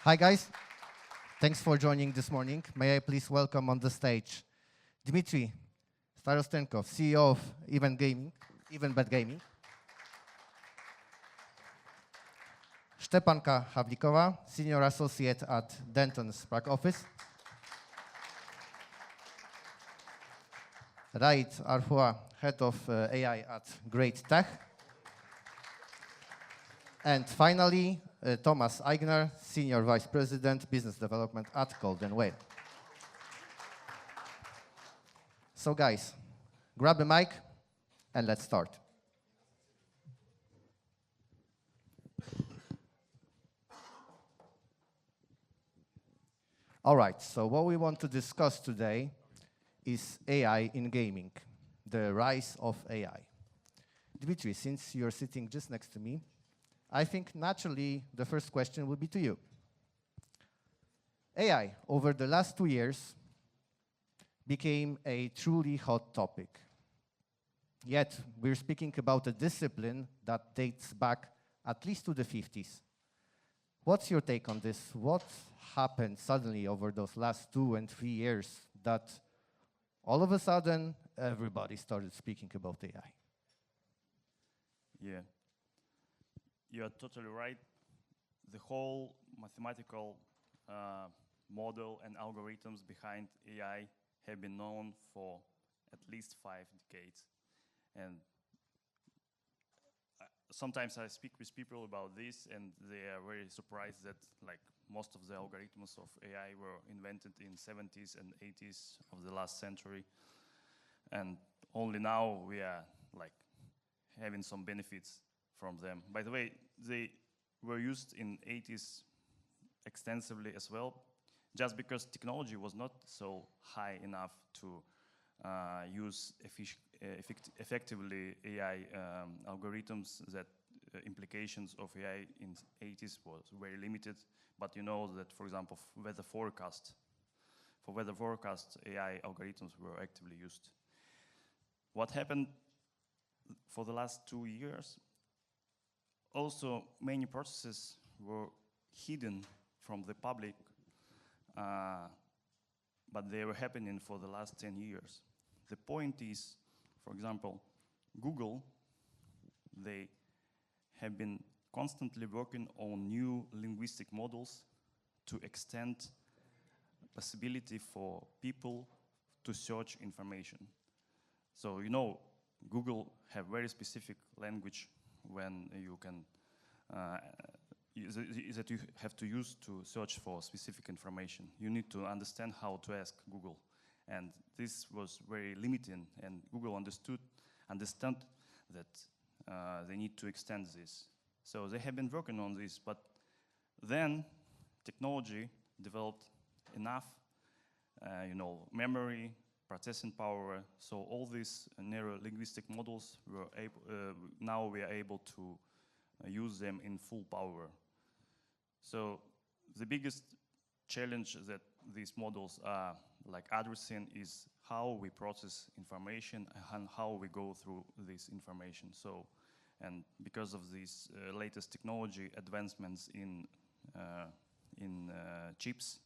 Hi, guys. Thanks for joining this morning. May I please welcome on the stage Dmitry Starostenkov, CEO of Event Gaming, Szczepanka Havlikova, Senior Associate at Denton's Prague office, Rait Arhua, Head of AI at Great Tech, and finally, Thomas Eigner, Senior Vice President, Business Development at Golden Whale. So guys, grab a mic and let's start. All right, so what we want to discuss today is AI in gaming, the rise of AI. Dmitry, since you're sitting just next to me, I think naturally the first question will be to you. AI, over the last 2 years, became a truly hot topic. Yet, we're speaking about a discipline that dates back at least to the 50s. What's your take on this? What happened suddenly over those last 2 and 3 years that all of a sudden everybody started speaking about AI? Yeah, you are totally right. The whole mathematical model and algorithms behind AI have been known for at least 5 decades. And sometimes I speak with people about this and they are very surprised that like most of the algorithms of AI were invented in 70s and 80s of the last century. And only now we are like having some benefits from them. By the way, they were used in 80s extensively as well, just because technology was not so high enough to use effectively AI algorithms. That implications of AI in 80s was very limited. But you know that, for example, for weather forecast AI algorithms were actively used. What happened for the last 2 years? Also, many processes were hidden from the public, but they were happening for the last 10 years. The point is, for example, Google, they have been constantly working on new linguistic models to extend possibility for people to search information. So, you know, Google have very specific language when you can, that you have to use to search for specific information. You need to understand how to ask Google. And this was very limiting, and Google understood that they need to extend this. So they have been working on this, but then technology developed enough, memory, processing power. So all these narrow linguistic models were able, now we are able to use them in full power. So the biggest challenge that these models are like addressing is how we process information and how we go through this information. So, and because of these latest technology advancements in chips,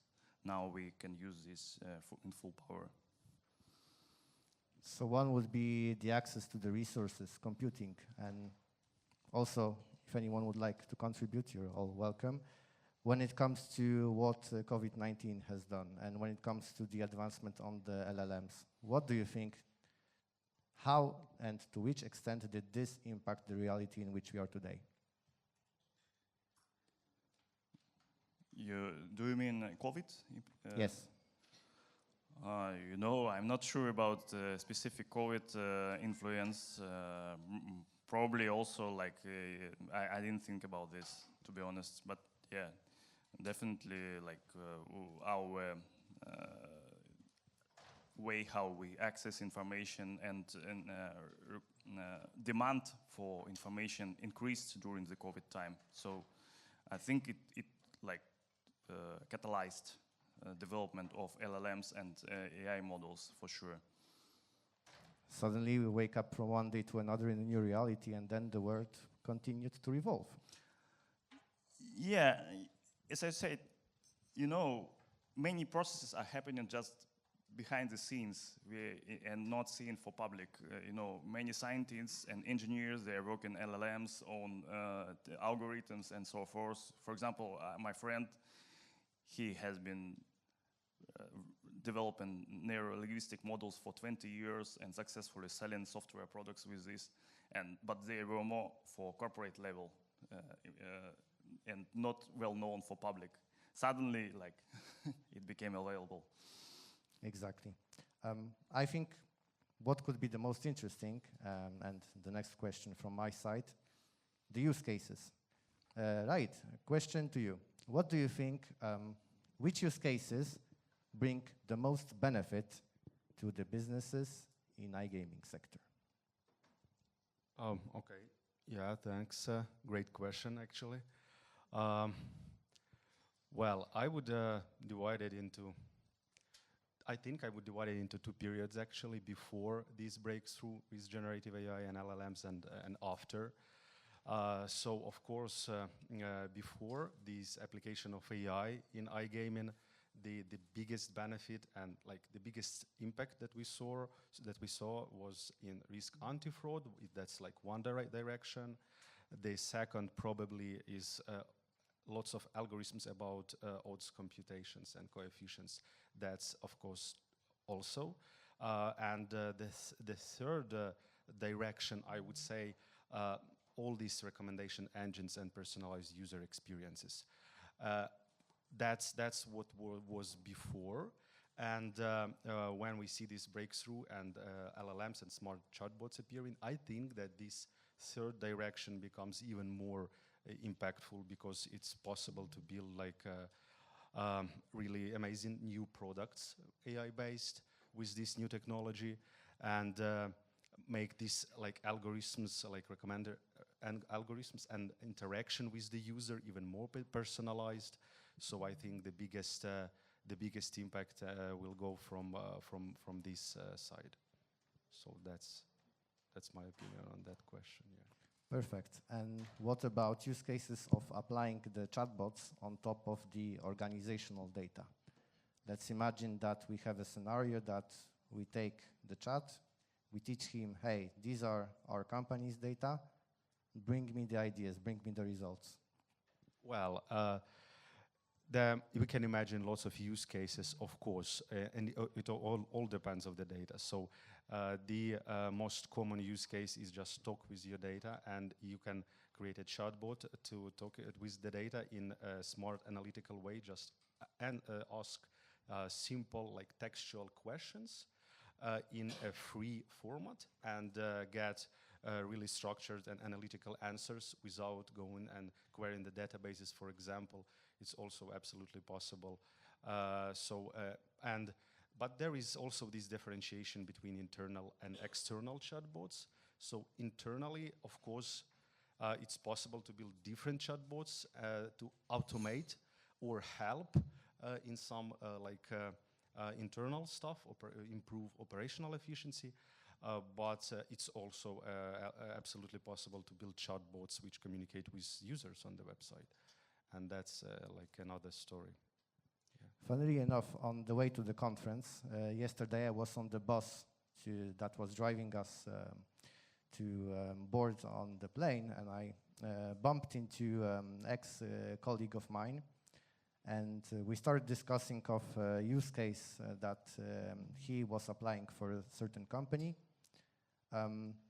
now we can use this in full power. So one would be the access to the resources, computing, and also if anyone would like to contribute, you're all welcome. When it comes to what COVID-19 has done and when it comes to the advancement on the LLMs, what do you think? How and to which extent did this impact the reality in which we are today? Do you mean COVID? Yes. I'm not sure about specific COVID influence. Probably also like, I didn't think about this, to be honest, but yeah, definitely like our way how we access information and demand for information increased during the COVID time. So I think it like catalyzed development of LLMs and AI models for sure. Suddenly we wake up from one day to another in a new reality, and then the world continued to revolve. Yeah, as I said, you know, many processes are happening just behind the scenes and not seen for public. You know, many scientists and engineers, they're working LLMs on the algorithms and so forth. For example, my friend, he has been developing neuro-linguistic models for 20 years and successfully selling software products with this. But they were more for corporate level and not well known for public. Suddenly, like, it became available. Exactly. I think what could be the most interesting, and the next question from my side, the use cases. Right, question to you. What do you think, which use cases bring the most benefit to the businesses in iGaming sector? Okay. Yeah, thanks. Great question, actually. Well, I would divide it into, I think I would divide it into two periods, actually, before this breakthrough with generative AI and LLMs and after. So, of course, before this application of AI in iGaming, the biggest benefit and like the biggest impact that we saw was in risk anti-fraud. That's like one direction. The second probably is lots of algorithms about odds computations and coefficients. That's of course also. And the third direction, I would say, all these recommendation engines and personalized user experiences. That's what was before. And when we see this breakthrough and LLMs and smart chatbots appearing, I think that this third direction becomes even more impactful, because it's possible to build like really amazing new products, AI-based, with this new technology, and make this like algorithms, like recommender and algorithms and interaction with the user even more personalized. So I think the biggest impact will go from this side. So that's my opinion on that question. Yeah. Perfect. And what about use cases of applying the chatbots on top of the organizational data? Let's imagine that we have a scenario that we take the chat, we teach him, hey, these are our company's data, bring me the ideas, bring me the results. Well, we can imagine lots of use cases, of course, and it all depends on the data. So the most common use case is just talk with your data, and you can create a chatbot to talk with the data in a smart analytical way, just and ask simple like textual questions in a free format, and get really structured and analytical answers without going and querying the databases, for example. It's also absolutely possible. But there is also this differentiation between internal and external chatbots. So internally, of course, it's possible to build different chatbots to automate or help in some internal stuff, improve operational efficiency. But it's also absolutely possible to build chatbots which communicate with users on the website. And that's like another story. Yeah. Funnily enough, on the way to the conference, yesterday I was on the bus that was driving us to board on the plane, and I bumped into ex-colleague of mine, and we started discussing of use case that he was applying for a certain company.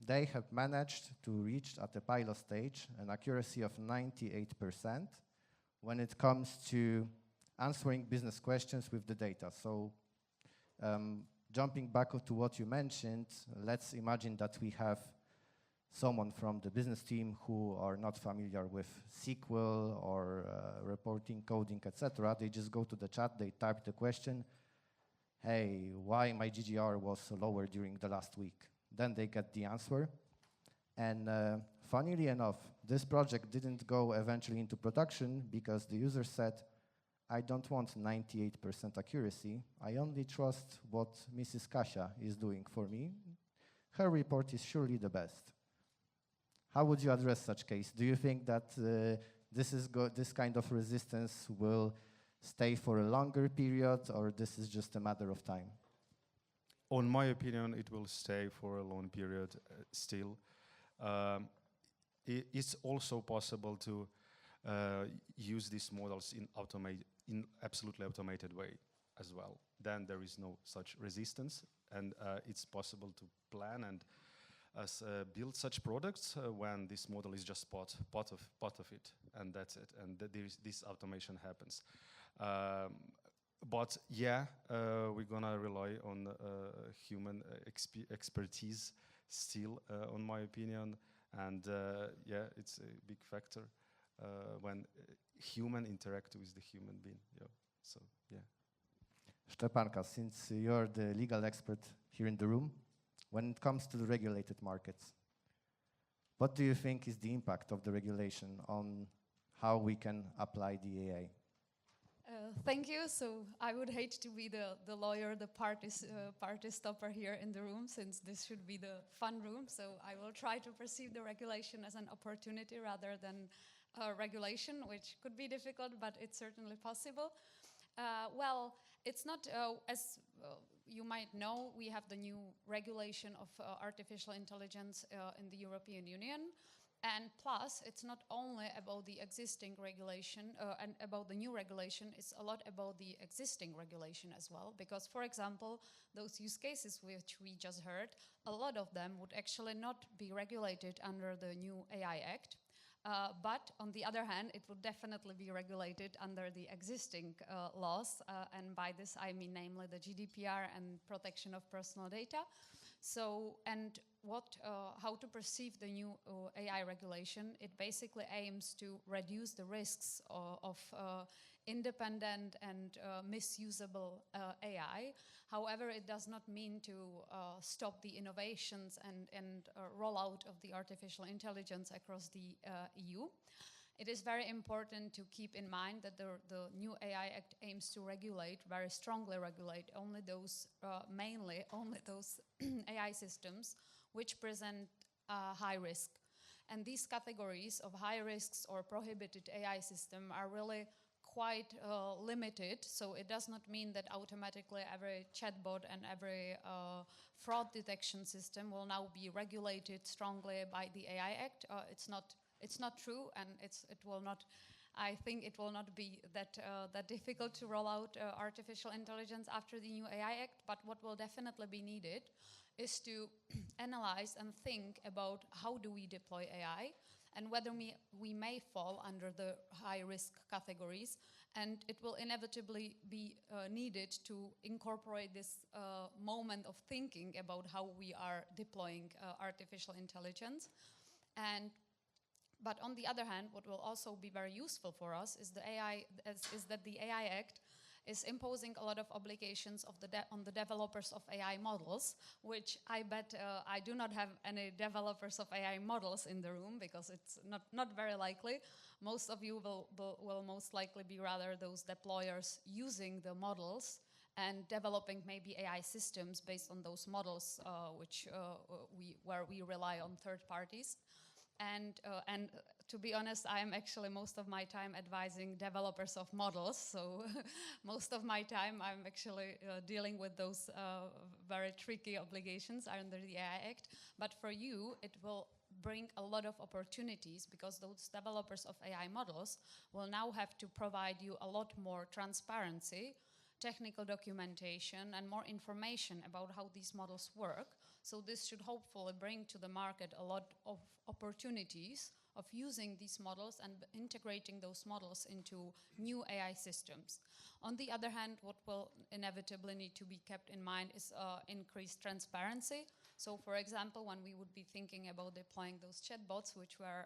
They have managed to reach at the pilot stage an accuracy of 98% when it comes to answering business questions with the data. So jumping back to what you mentioned, let's imagine that we have someone from the business team who are not familiar with SQL or reporting, coding, etc. They just go to the chat, they type the question, hey, why my GGR was lower during the last week? Then they get the answer. And funnily enough, this project didn't go eventually into production because the user said, I don't want 98% accuracy. I only trust what Mrs. Kasia is doing for me. Her report is surely the best. How would you address such case? Do you think that this kind of resistance will stay for a longer period, or this is just a matter of time? On my opinion, it will stay for a long period still. It's also possible to use these models in absolutely automated way as well. Then there is no such resistance, and it's possible to plan and build such products when this model is just part of it, and that's it. And this automation happens. But yeah, we're gonna rely on human expertise still, on my opinion. And yeah, it's a big factor when human interact with the human being. Yeah. So yeah. Stepanka, since you're the legal expert here in the room, when it comes to the regulated markets, what do you think is the impact of the regulation on how we can apply the AI? Thank you. So I would hate to be the lawyer, the party stopper here in the room, since this should be the fun room. So I will try to perceive the regulation as an opportunity rather than regulation, which could be difficult, but it's certainly possible. Well, it's not, as you might know, we have the new regulation of artificial intelligence in the European Union. And plus, it's not only about the existing regulation and about the new regulation, it's a lot about the existing regulation as well. Because, for example, those use cases which we just heard, a lot of them would actually not be regulated under the new AI Act. But on the other hand, it would definitely be regulated under the existing laws. And by this, I mean namely the GDPR and protection of personal data. So, and how to perceive the new AI regulation, it basically aims to reduce the risks of independent and misusable AI. However, it does not mean to stop the innovations and rollout of the artificial intelligence across the EU. It is very important to keep in mind that the new AI Act aims to regulate, very strongly regulate, only those, mainly only those AI systems which present high risk. And these categories of high risks or prohibited AI system are really quite limited. So it does not mean that automatically every chatbot and every fraud detection system will now be regulated strongly by the AI Act. It's not true, and it will not. I think it will not be that difficult to roll out artificial intelligence after the new AI Act. But what will definitely be needed is to analyze and think about how do we deploy AI, and whether we may fall under the high-risk categories. And it will inevitably be needed to incorporate this moment of thinking about how we are deploying artificial intelligence. But on the other hand, what will also be very useful for us is that the AI Act is imposing a lot of obligations on the developers of AI models, which I bet I do not have any developers of AI models in the room, because it's not very likely. Most of you will most likely be rather those deployers using the models and developing maybe AI systems based on those models, where we rely on third parties. And to be honest, I'm actually most of my time advising developers of models. So most of my time I'm actually dealing with those very tricky obligations under the AI Act. But for you, it will bring a lot of opportunities, because those developers of AI models will now have to provide you a lot more transparency, technical documentation, and more information about how these models work. So this should hopefully bring to the market a lot of opportunities of using these models and integrating those models into new AI systems. On the other hand, what will inevitably need to be kept in mind is increased transparency. So for example, when we would be thinking about deploying those chatbots, which were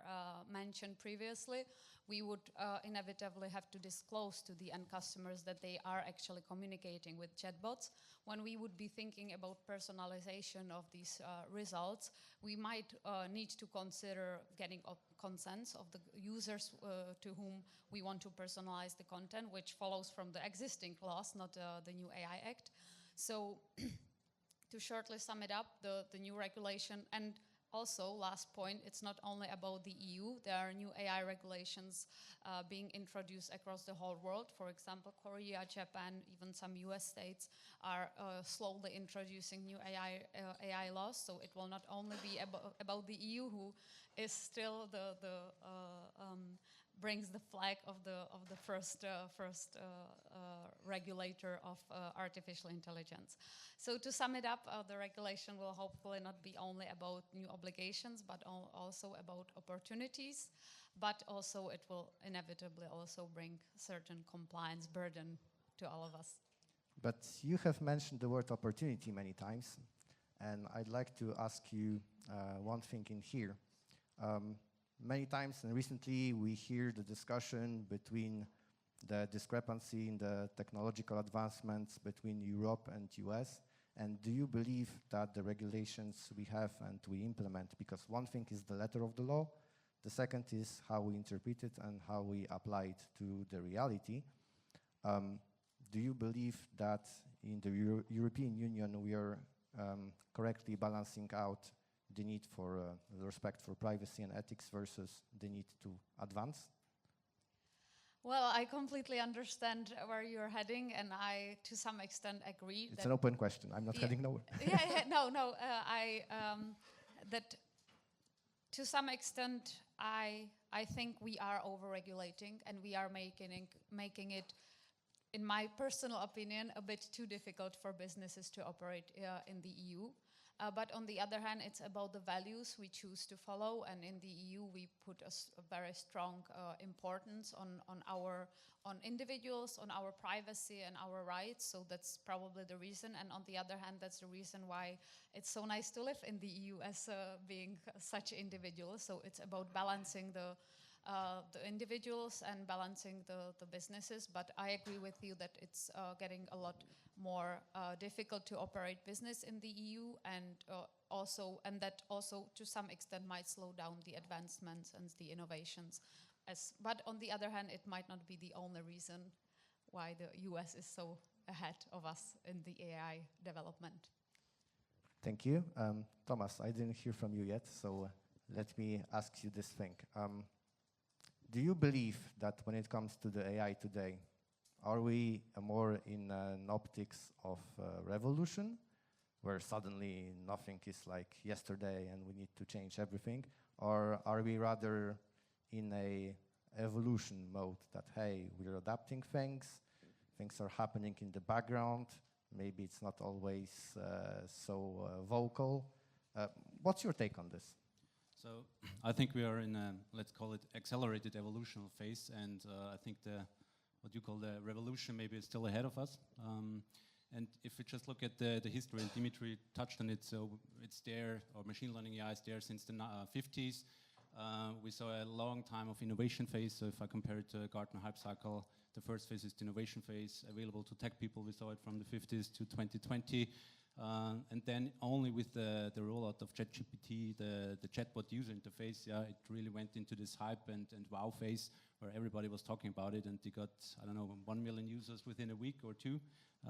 mentioned previously, we would inevitably have to disclose to the end customers that they are actually communicating with chatbots. When we would be thinking about personalization of these results, we might need to consider getting consents of the users to whom we want to personalize the content, which follows from the existing laws, not the new AI Act. So to shortly sum it up, the new regulation, and also, last point, it's not only about the EU. There are new AI regulations being introduced across the whole world. For example, Korea, Japan, even some US states are slowly introducing new AI laws. So it will not only be about the EU, who is still brings the flag of the first regulator of artificial intelligence. So to sum it up, the regulation will hopefully not be only about new obligations, but also about opportunities. But also it will inevitably also bring certain compliance burden to all of us. But you have mentioned the word opportunity many times, and I'd like to ask you one thing in here. Many times and recently we hear the discussion between the discrepancy in the technological advancements between Europe and US. And do you believe that the regulations we have and we implement, because one thing is the letter of the law, the second is how we interpret it and how we apply it to the reality. Do you believe that in the European Union we are correctly balancing out the need for respect for privacy and ethics versus the need to advance? Well, I completely understand where you're heading, and I, to some extent, agree. It's an open question. I'm not heading nowhere. No. That to some extent, I think we are over-regulating, and we are making it, in my personal opinion, a bit too difficult for businesses to operate in the EU. But on the other hand, it's about the values we choose to follow, and in the EU we put a very strong importance on individuals, on our privacy and our rights. So that's probably the reason. And on the other hand, that's the reason why it's so nice to live in the EU as being such individuals. So it's about balancing the individuals and balancing the businesses. But I agree with you that it's getting a lot more difficult to operate business in the EU, and that also to some extent might slow down the advancements and the innovations. But on the other hand, it might not be the only reason why the US is so ahead of us in the AI development. Thank you. Thomas, I didn't hear from you yet, so let me ask you this thing. Do you believe that when it comes to the AI today, are we more in an optics of revolution, where suddenly nothing is like yesterday and we need to change everything? Or are we rather in a evolution mode that, hey, we're adapting things are happening in the background, maybe it's not always so vocal. What's your take on this? So I think we are in a, let's call it, accelerated evolutional phase, and I think what you call the revolution maybe is still ahead of us. And if we just look at the history, and Dimitri touched on it, so it's there, or machine learning AI is there since the 50s. We saw a long time of innovation phase, so if I compare it to a Gartner hype cycle, the first phase is the innovation phase, available to tech people. We saw it from the 50s to 2020. And then only with the rollout of ChatGPT, the chatbot user interface, it really went into this hype and wow phase where everybody was talking about it, and they got, 1 million users within a week or two,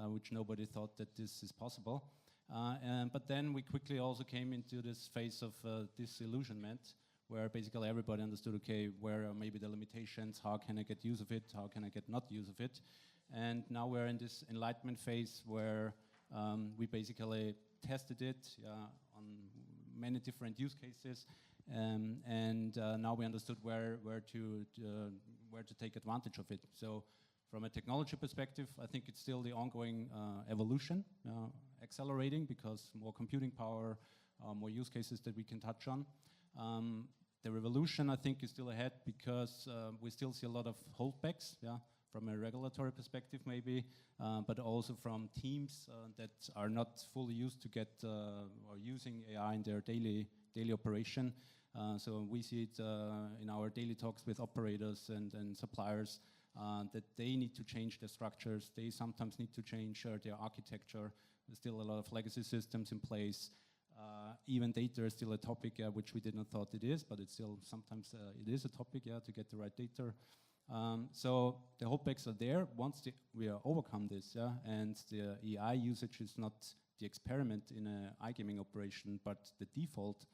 which nobody thought that this is possible. But then we quickly also came into this phase of disillusionment, where basically everybody understood, okay, where are maybe the limitations, how can I get use of it, how can I get not use of it? And now we're in this enlightenment phase where we basically tested it on many different use cases, and now we understood where to take advantage of it. So, from a technology perspective, I think it's still the ongoing evolution, accelerating because more computing power, more use cases that we can touch on. The revolution, I think, is still ahead because we still see a lot of holdbacks, from a regulatory perspective maybe, but also from teams that are not fully used to get or using AI in their daily operation. So we see it in our daily talks with operators and suppliers that they need to change their structures. They sometimes need to change their architecture. There's still a lot of legacy systems in place. Even data is still a topic, which we did not thought it is, but it's still sometimes it is a topic, to get the right data. So the holdbacks are there. Once we overcome this, and the AI usage is not the experiment in an iGaming operation, but the default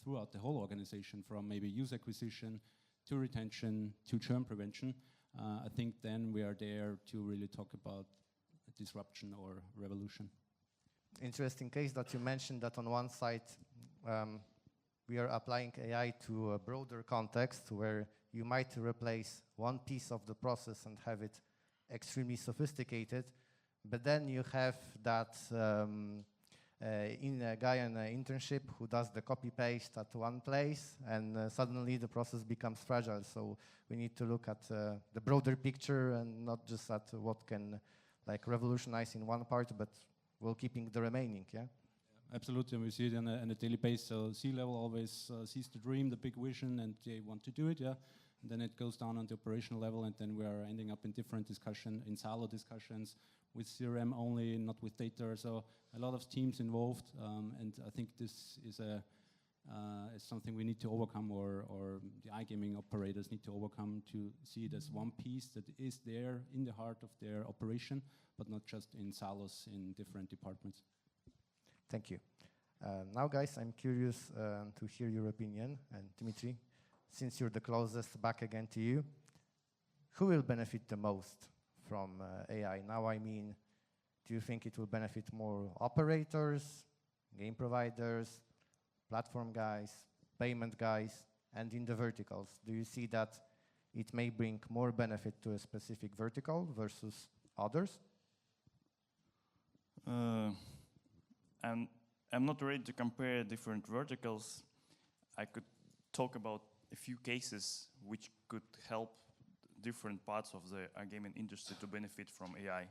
throughout the whole organization, from maybe user acquisition to retention to churn prevention, I think then we are there to really talk about disruption or revolution. Interesting case that you mentioned that on one side we are applying AI to a broader context where you might replace one piece of the process and have it extremely sophisticated, but then you have that in a guy in an internship who does the copy paste at one place, and suddenly the process becomes fragile. So we need to look at the broader picture and not just at what can like revolutionize in one part, but while keeping the remaining. Yeah. Absolutely, and we see it on a daily basis. So C-level always sees the dream, the big vision, and they want to do it, yeah. And then it goes down on the operational level, and then we are ending up in different discussion, in silo discussions, with CRM only, not with data. So a lot of teams involved, and I think this is is something we need to overcome, or the iGaming operators need to overcome, to see it as one piece that is there in the heart of their operation, but not just in silos in different departments. Thank you. Now, guys, I'm curious to hear your opinion. And Dimitri, since you're the closest, back again to you. Who will benefit the most from AI? Now, I mean, do you think it will benefit more operators, game providers, platform guys, payment guys, and in the verticals? Do you see that it may bring more benefit to a specific vertical versus others? I'm not ready to compare different verticals. I could talk about a few cases which could help different parts of the gaming industry to benefit from AI.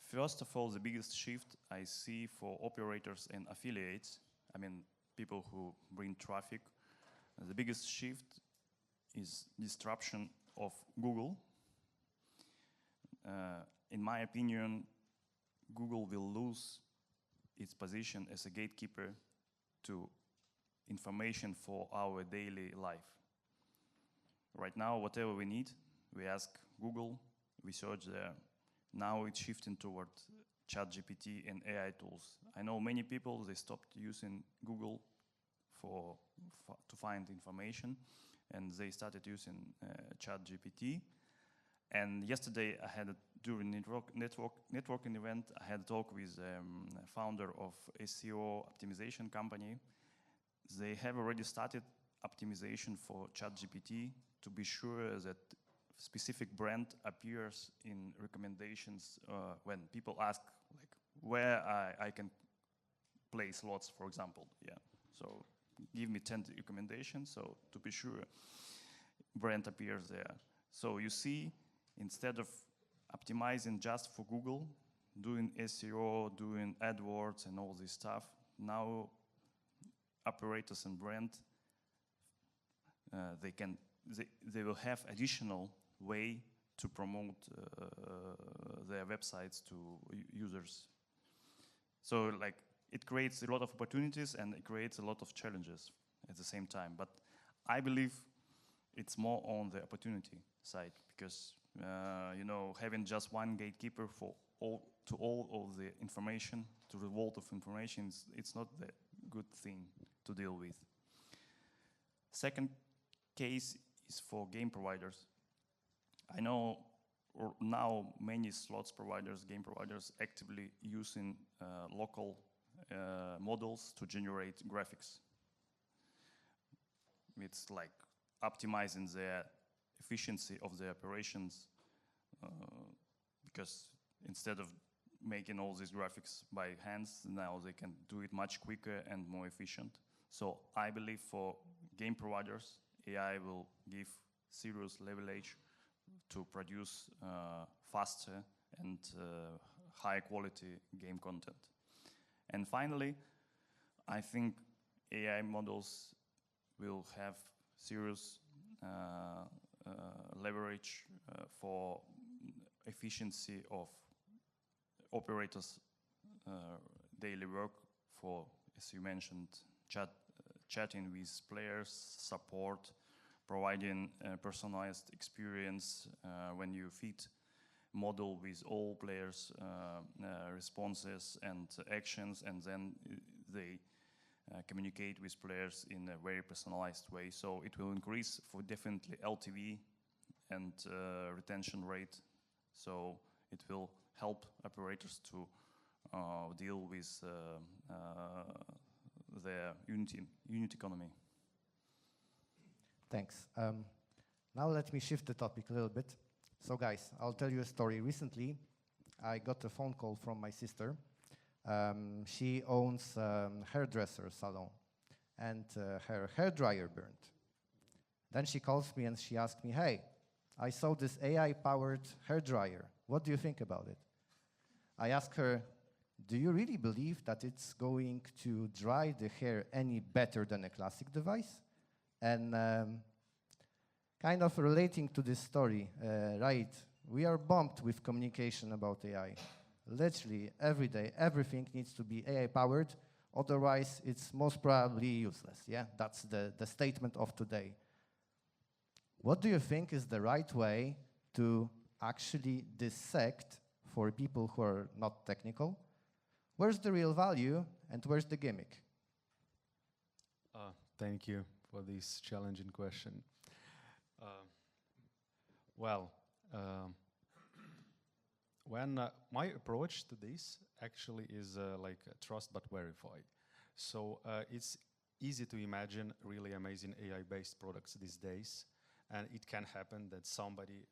First of all, the biggest shift I see for operators and affiliates, I mean people who bring traffic, the biggest shift is disruption of Google. In my opinion, Google will lose its position as a gatekeeper to information for our daily life. Right now, whatever we need, we ask Google, we search there. Now it's shifting toward ChatGPT and AI tools. I know many people, they stopped using Google to find information, and they started using ChatGPT. And yesterday, during networking event, I had a talk with founder of SEO optimization company. They have already started optimization for ChatGPT to be sure that specific brand appears in recommendations when people ask, like, where I can play slots, for example. Yeah, so give me 10 recommendations, so to be sure brand appears there. So you see, instead of optimizing just for Google, doing SEO, doing AdWords and all this stuff, now operators and brand, they will have additional way to promote their websites to users. So like it creates a lot of opportunities and it creates a lot of challenges at the same time. But I believe it's more on the opportunity side, because having just one gatekeeper for all of the information, to the vault of information, it's not the good thing to deal with. Second case is for game providers. I know now many slots providers, game providers, actively using local models to generate graphics. It's like optimizing the efficiency of the operations, because instead of making all these graphics by hands, now they can do it much quicker and more efficient. So I believe for game providers, AI will give serious leverage to produce faster and high quality game content. And finally, I think AI models will have serious leverage for efficiency of operators' daily work, for, as you mentioned, chatting with players, support, providing a personalized experience when you feed model with all players' responses and actions, and then they communicate with players in a very personalized way. So it will increase for definitely LTV and retention rate. So it will help operators to deal with their unit economy. Thanks. Now let me shift the topic a little bit. So guys, I'll tell you a story. Recently, I got a phone call from my sister. She owns a hairdresser salon, and her hairdryer burned. Then she calls me and she asks me, hey, I saw this AI-powered hairdryer. What do you think about it? I ask her, do you really believe that it's going to dry the hair any better than a classic device? And kind of relating to this story, right, we are bumped with communication about AI. Literally, every day, everything needs to be AI-powered, otherwise it's most probably useless, yeah? That's the statement of today. What do you think is the right way to actually dissect, for people who are not technical, where's the real value and where's the gimmick? Thank you for this challenging question. When my approach to this actually is like trust but verify. So it's easy to imagine really amazing AI-based products these days, and it can happen that somebody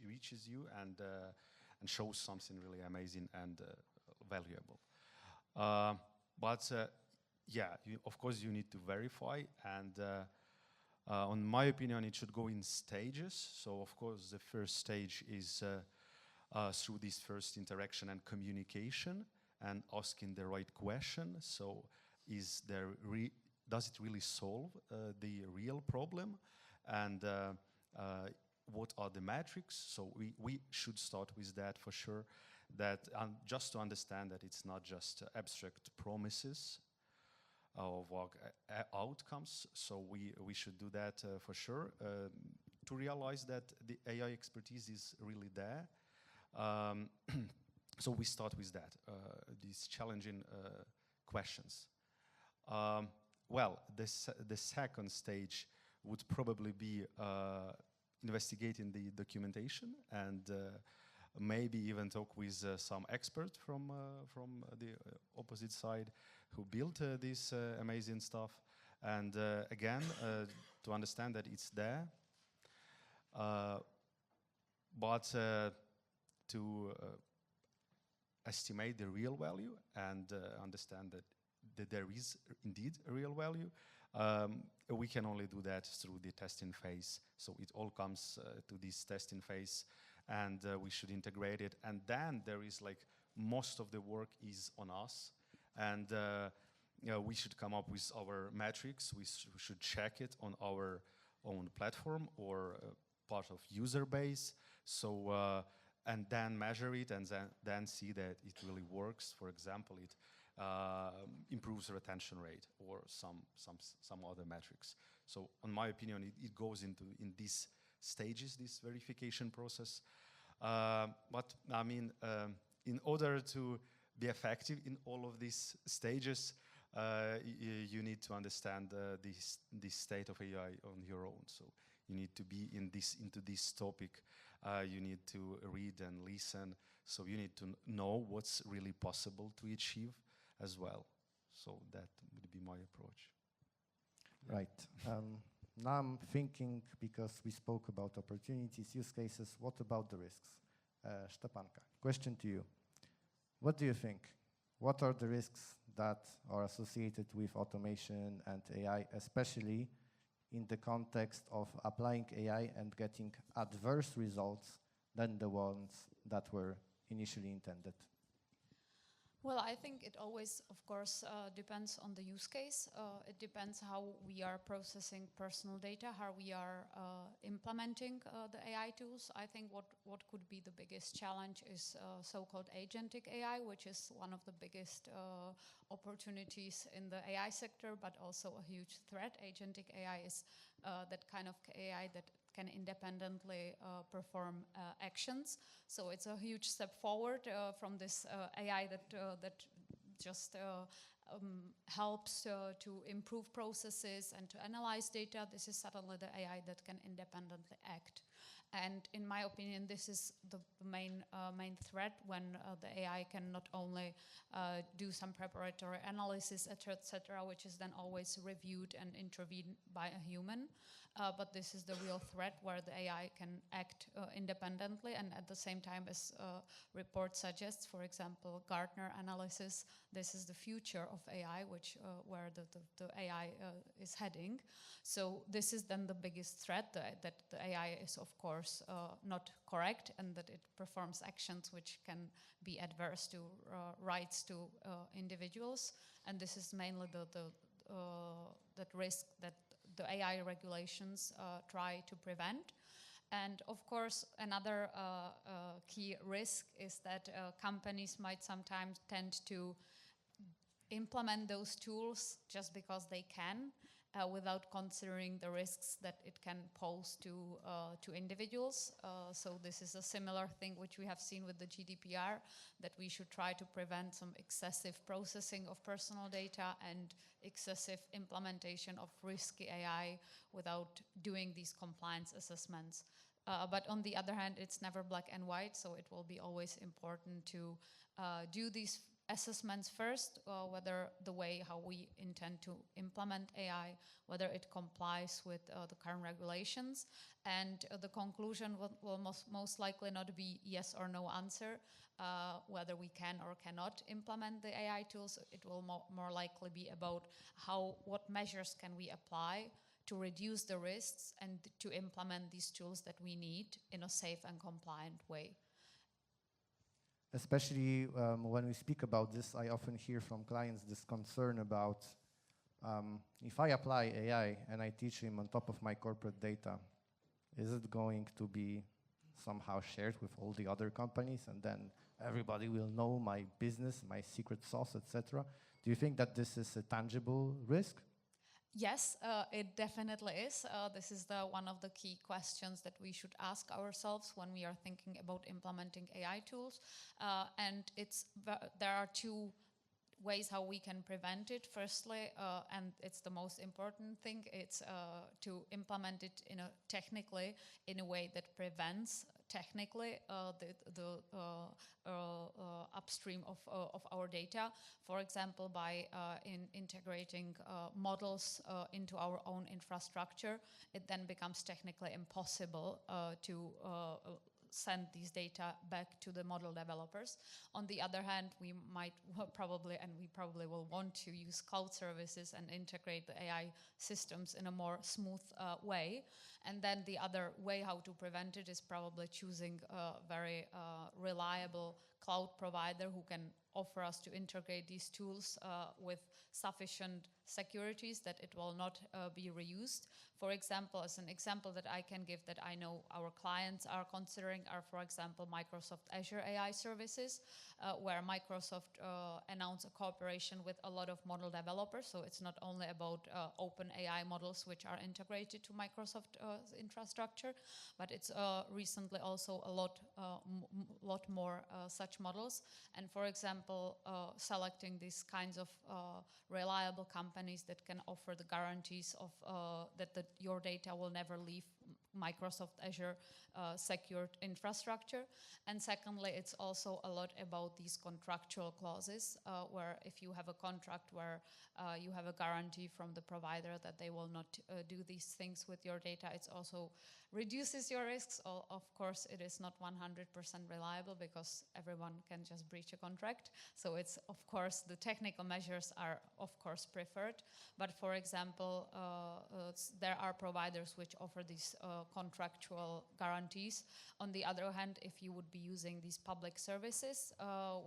reaches you and shows something really amazing and valuable. Yeah, of course you need to verify, and on my opinion, it should go in stages. So of course, the first stage is through this first interaction and communication and asking the right question. So does it really solve the real problem? And what are the metrics? So we should start with that for sure. That just to understand that it's not just abstract promises of outcomes. So we should do that for sure to realize that the AI expertise is really there. So we start with that, these challenging questions. The second stage would probably be investigating the documentation and maybe even talk with some expert from the opposite side who built this amazing stuff. And again, to understand that it's there, but to estimate the real value and understand that there is indeed a real value, we can only do that through the testing phase. So it all comes to this testing phase, and we should integrate it. And then there is like most of the work is on us, and we should come up with our metrics. We should check it on our own platform or part of user base. So and then measure it, and then see that it really works. For example, it improves the retention rate or some other metrics. So, in my opinion, it goes in these stages, this verification process. But I mean, in order to be effective in all of these stages, you need to understand this state of AI on your own. So you need to be into this topic. You need to read and listen. So you need to know what's really possible to achieve as well. So that would be my approach. Right. Now I'm thinking, because we spoke about opportunities, use cases, what about the risks? Stepanka, question to you. What do you think? What are the risks that are associated with automation and AI, especially in the context of applying AI and getting adverse results than the ones that were initially intended? Well, I think it always, of course, depends on the use case. It depends how we are processing personal data, how we are implementing the AI tools. I think what could be the biggest challenge is so-called agentic AI, which is one of the biggest opportunities in the AI sector, but also a huge threat. Agentic AI is that kind of AI that can independently perform actions. So it's a huge step forward from this AI that just helps to improve processes and to analyze data, this is suddenly the AI that can independently act. And in my opinion, this is the main threat when the AI can not only do some preparatory analysis, etc., which is then always reviewed and intervened by a human, but this is the real threat where the AI can act independently, and at the same time, as report suggests, for example, Gartner analysis, this is the future of AI, which where the AI is heading. So this is then the biggest threat, that the AI is of course not correct, and that it performs actions which can be adverse to rights to individuals, and this is mainly that risk that the AI regulations try to prevent. And of course, another key risk is that companies might sometimes tend to implement those tools just because they can, without considering the risks that it can pose to individuals. So this is a similar thing which we have seen with the GDPR, that we should try to prevent some excessive processing of personal data and excessive implementation of risky AI without doing these compliance assessments. But on the other hand, it's never black and white, so it will be always important to do these assessments first, whether the way how we intend to implement AI, whether it complies with the current regulations. And the conclusion will most likely not be yes or no answer, whether we can or cannot implement the AI tools. It will more likely be about what measures can we apply to reduce the risks and to implement these tools that we need in a safe and compliant way. Especially when we speak about this, I often hear from clients this concern about if I apply AI and I teach him on top of my corporate data, is it going to be somehow shared with all the other companies, and then everybody will know my business, my secret sauce, etc.? Do you think that this is a tangible risk? Yes, it definitely is. This is one of the key questions that we should ask ourselves when we are thinking about implementing AI tools. And there are two ways how we can prevent it. Firstly, and it's the most important thing, it's to implement it technically in a way that prevents technically the upstream of our data. For example, by integrating models into our own infrastructure, it then becomes technically impossible to send these data back to the model developers. On the other hand, we probably will want to use cloud services and integrate the AI systems in a more smooth way. And then the other way how to prevent it is probably choosing a very reliable cloud provider who can offer us to integrate these tools with sufficient securities that it will not be reused. For example, as an example that I can give that I know our clients are considering are, for example, Microsoft Azure AI services, where Microsoft announced a cooperation with a lot of model developers. So it's not only about open AI models which are integrated to Microsoft infrastructure, but it's recently also a lot more such models. And for example, selecting these kinds of reliable companies that can offer the guarantees of that your data will never leave Microsoft Azure secured infrastructure. And secondly, it's also a lot about these contractual clauses, where if you have a contract where you have a guarantee from the provider that they will not do these things with your data, it also reduces your risks. Of course, it is not 100% reliable because everyone can just breach a contract. So it's, of course, the technical measures are, of course, preferred. But for example, there are providers which offer these contractual guarantees. On the other hand, if you would be using these public services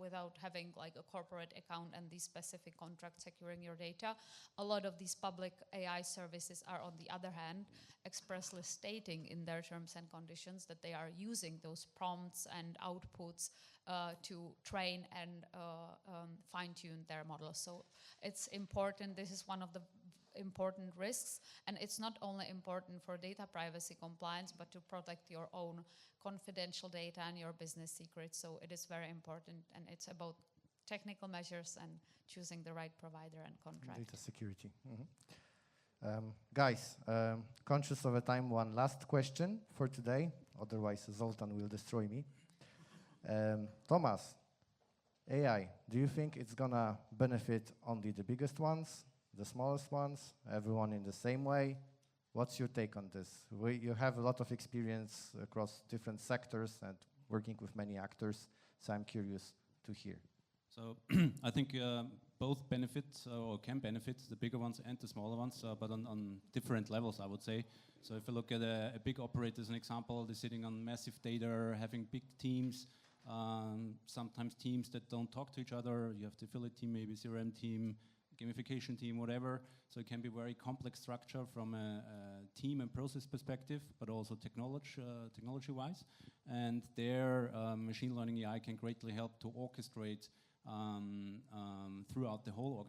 without having like a corporate account and these specific contracts securing your data, a lot of these public AI services are, on the other hand, expressly stating in their terms and conditions that they are using those prompts and outputs to train and fine-tune their models. So it's important. This is one of the important risks, and it's not only important for data privacy compliance, but to protect your own confidential data and your business secrets. So it is very important, and it's about technical measures and choosing the right provider and contract. Data security. Guys, conscious of the time, one last question for today. Otherwise, Zoltan will destroy me. Thomas, AI, do you think it's going to benefit only the biggest ones, the smallest ones, everyone in the same way? What's your take on this? You have a lot of experience across different sectors and working with many actors, so I'm curious to hear. So I think both benefit or can benefit the bigger ones and the smaller ones, but on different levels, I would say. So if you look at a big operator as an example, they're sitting on massive data, having big teams, sometimes teams that don't talk to each other. You have the affiliate team, maybe CRM team, gamification team, whatever. So it can be very complex structure from a team and process perspective, but also technology-wise. And there, machine learning AI can greatly help to orchestrate throughout the whole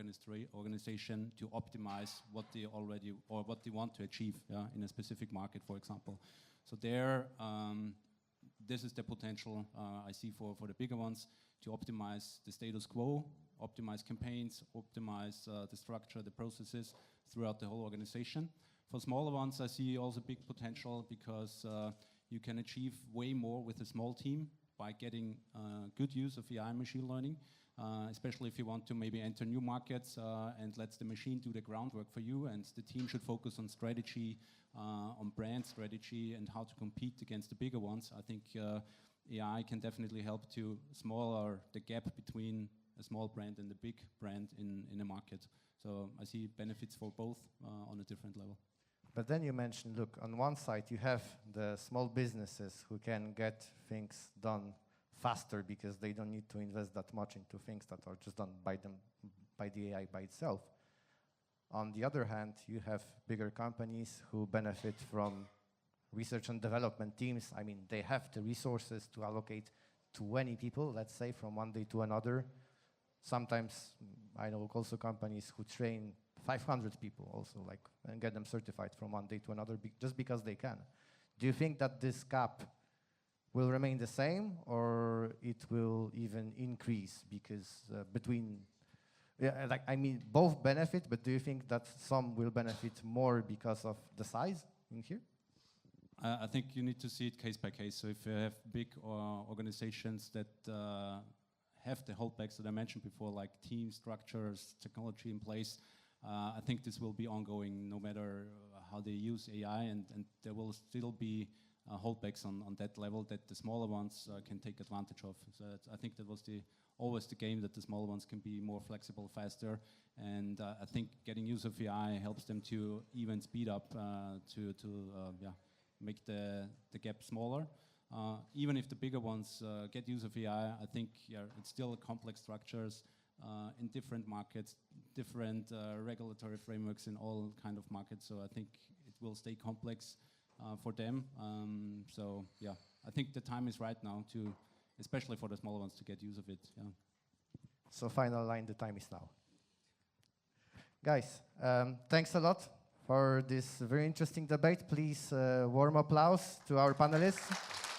organization to optimize what they already or what they want to achieve in a specific market, for example. So there, this is the potential I see for the bigger ones to optimize the status quo, optimize campaigns, optimize the structure, the processes throughout the whole organization. For smaller ones, I see also big potential because you can achieve way more with a small team by getting good use of AI and machine learning, especially if you want to maybe enter new markets and let the machine do the groundwork for you, and the team should focus on strategy, on brand strategy and how to compete against the bigger ones. I think AI can definitely help to smaller the gap between a small brand and the big brand in a market. So I see benefits for both on a different level. But then you mentioned, look, on one side you have the small businesses who can get things done faster because they don't need to invest that much into things that are just done by the AI by itself. On the other hand, you have bigger companies who benefit from research and development teams. I mean, they have the resources to allocate 20 people, let's say, from one day to another. Sometimes I know also companies who train 500 people also, like, and get them certified from one day to another just because they can. Do you think that this gap will remain the same, or it will even increase because I mean, both benefit, but do you think that some will benefit more because of the size in here? I think you need to see it case by case. So if you have big organizations that have the holdbacks that I mentioned before, like team structures, technology in place, I think this will be ongoing no matter how they use AI, and there will still be holdbacks on that level that the smaller ones can take advantage of. So I think that was always the game, that the smaller ones can be more flexible, faster, and I think getting use of AI helps them to even speed up make the gap smaller. Even if the bigger ones get use of AI, I think it's still complex structures in different markets, different regulatory frameworks in all kind of markets. So I think it will stay complex for them. So yeah, I think the time is right now to, especially for the smaller ones, to get use of it. Yeah. So final line, the time is now. Guys, thanks a lot for this very interesting debate. Please warm applause to our panelists.